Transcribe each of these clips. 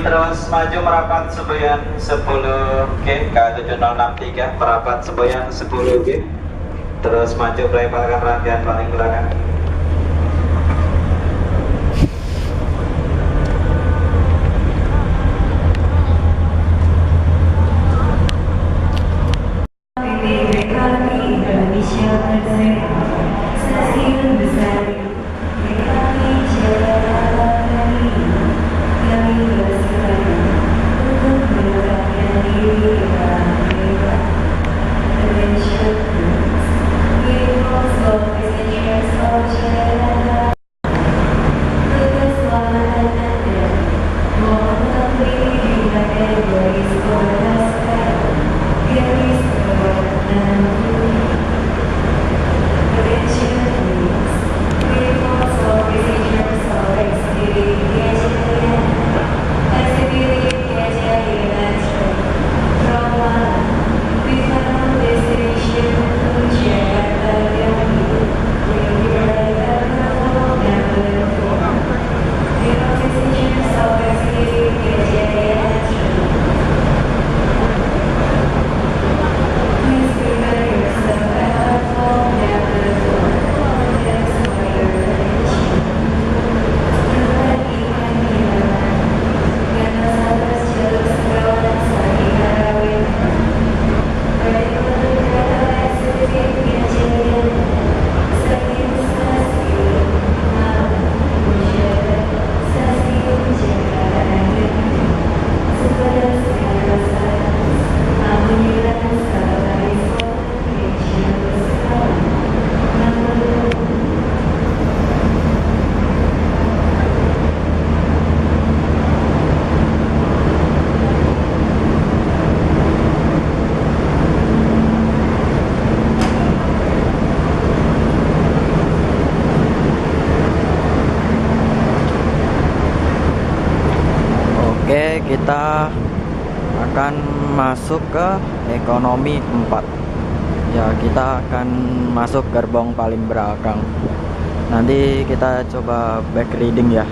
terus maju merapat Sebuyan 10 G K7063 merapat Sebuyan 10 G. Terus maju belakang rangkaian paling belakang. Indonesia Merdeka, Stasiun Besar Rekami Jakarta kami bersepakat untuk mendapatkan diri mereka. Attention please, vehicles for passengers of Jakarta. Untuk keselamatan Anda, mohon kembali digunakan garis batas garis bawah 60. Oke, kita akan masuk ke ekonomi 4. Ya, kita akan masuk gerbong paling belakang. Nanti kita coba back reading ya.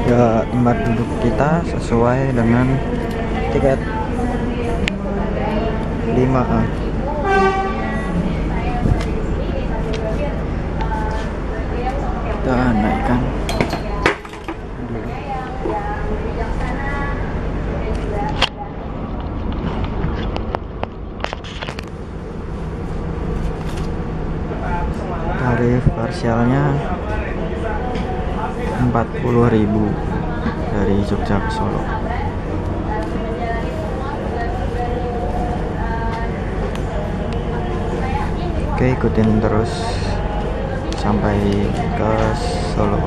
Ya, tempat duduk kita sesuai dengan tiket 5A. Kita naikkan dulu. Tarif parsialnya 40.000 dari Jogja ke Solo. Oke, ikutin terus sampai ke Solo.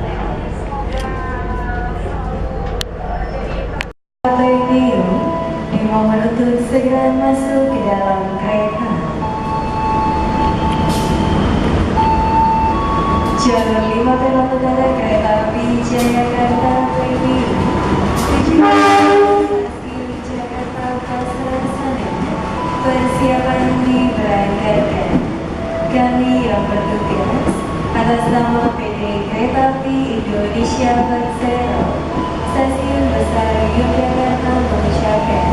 Dimohon untuk segera masuk ke dalam kereta. Jalur 5 belok utara kereta api Jakarta Baby tujuan stasiun Jakarta Pasar Senen. Persiapan diberangkatkan. Kami yang bertugas atas nama PT Kereta Api Indonesia Persero Stasiun Besar Yogyakarta mengucapkan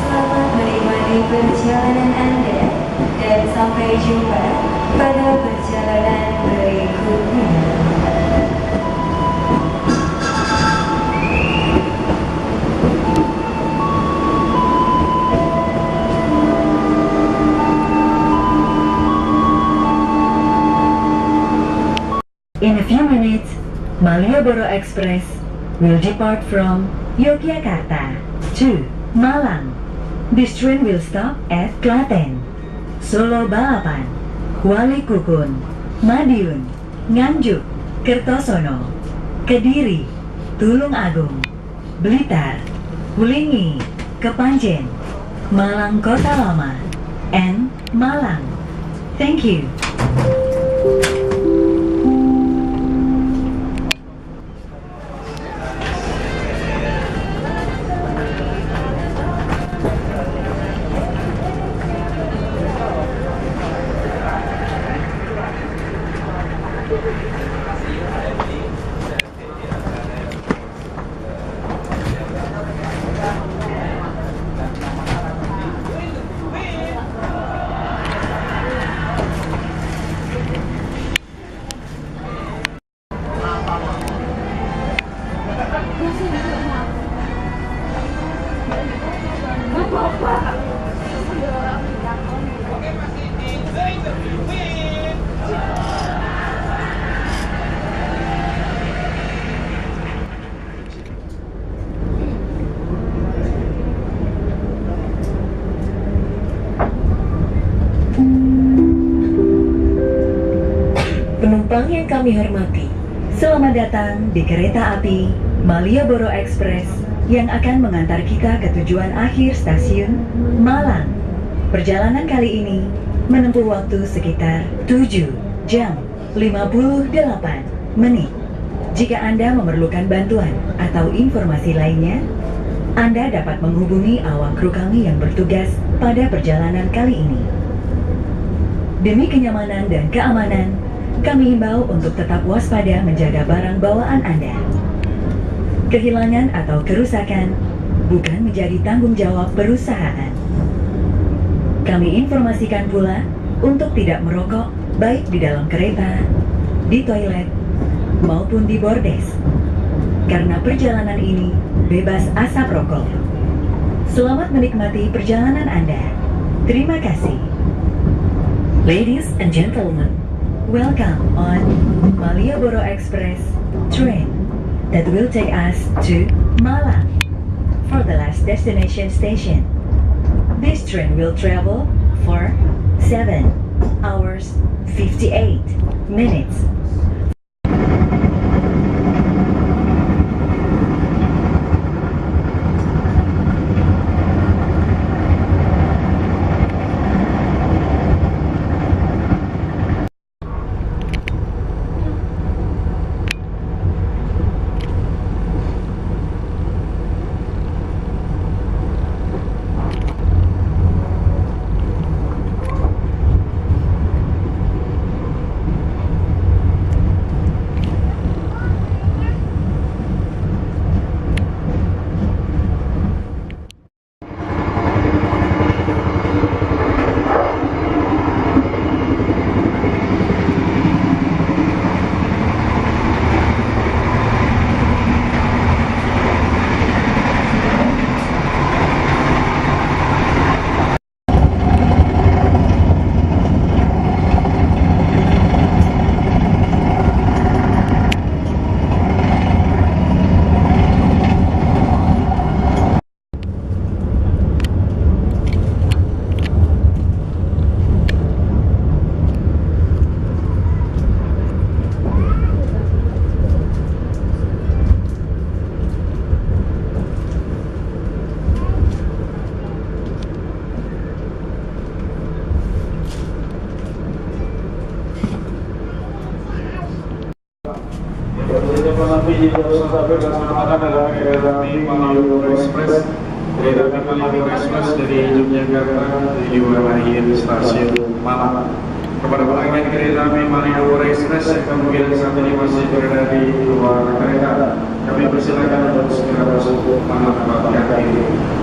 selamat menikmati perjalanan Anda dan sampai jumpa pada perjalanan berikutnya. In a few minutes, Malioboro Express will depart from Yogyakarta to Malang. This train will stop at Klaten, Solo Balapan, Wali Kukun, Madiun, Nganjuk, Kertosono, Kediri, Tulung Agung, Blitar, Wulingi, Kepanjen, Malang Kota Lama, and Malang. Thank you. Penumpang yang kami hormati, selamat datang di kereta api Malioboro Express yang akan mengantar kita ke tujuan akhir stasiun Malang. Perjalanan kali ini menempuh waktu sekitar 7 jam 58 menit. Jika Anda memerlukan bantuan atau informasi lainnya, Anda dapat menghubungi awak kru kami yang bertugas pada perjalanan kali ini. Demi kenyamanan dan keamanan, kami himbau untuk tetap waspada menjaga barang bawaan Anda. Kehilangan atau kerusakan bukan menjadi tanggung jawab perusahaan. Kami informasikan pula untuk tidak merokok baik di dalam kereta, di toilet, maupun di bordes. Karena perjalanan ini bebas asap rokok. Selamat menikmati perjalanan Anda. Terima kasih. Ladies and gentlemen, welcome on Malioboro Express train that will take us to Malang for the last destination station. This train will travel for 7 hours 58 minutes. Express dari Yogyakarta tujuan akhir stasiun Malang. Kepada pelanggan kereta api Malioboro Express yang kemungkinan saat ini masih berada di luar kereta, kami persilakan untuk segera masuk Malang bagian akhir.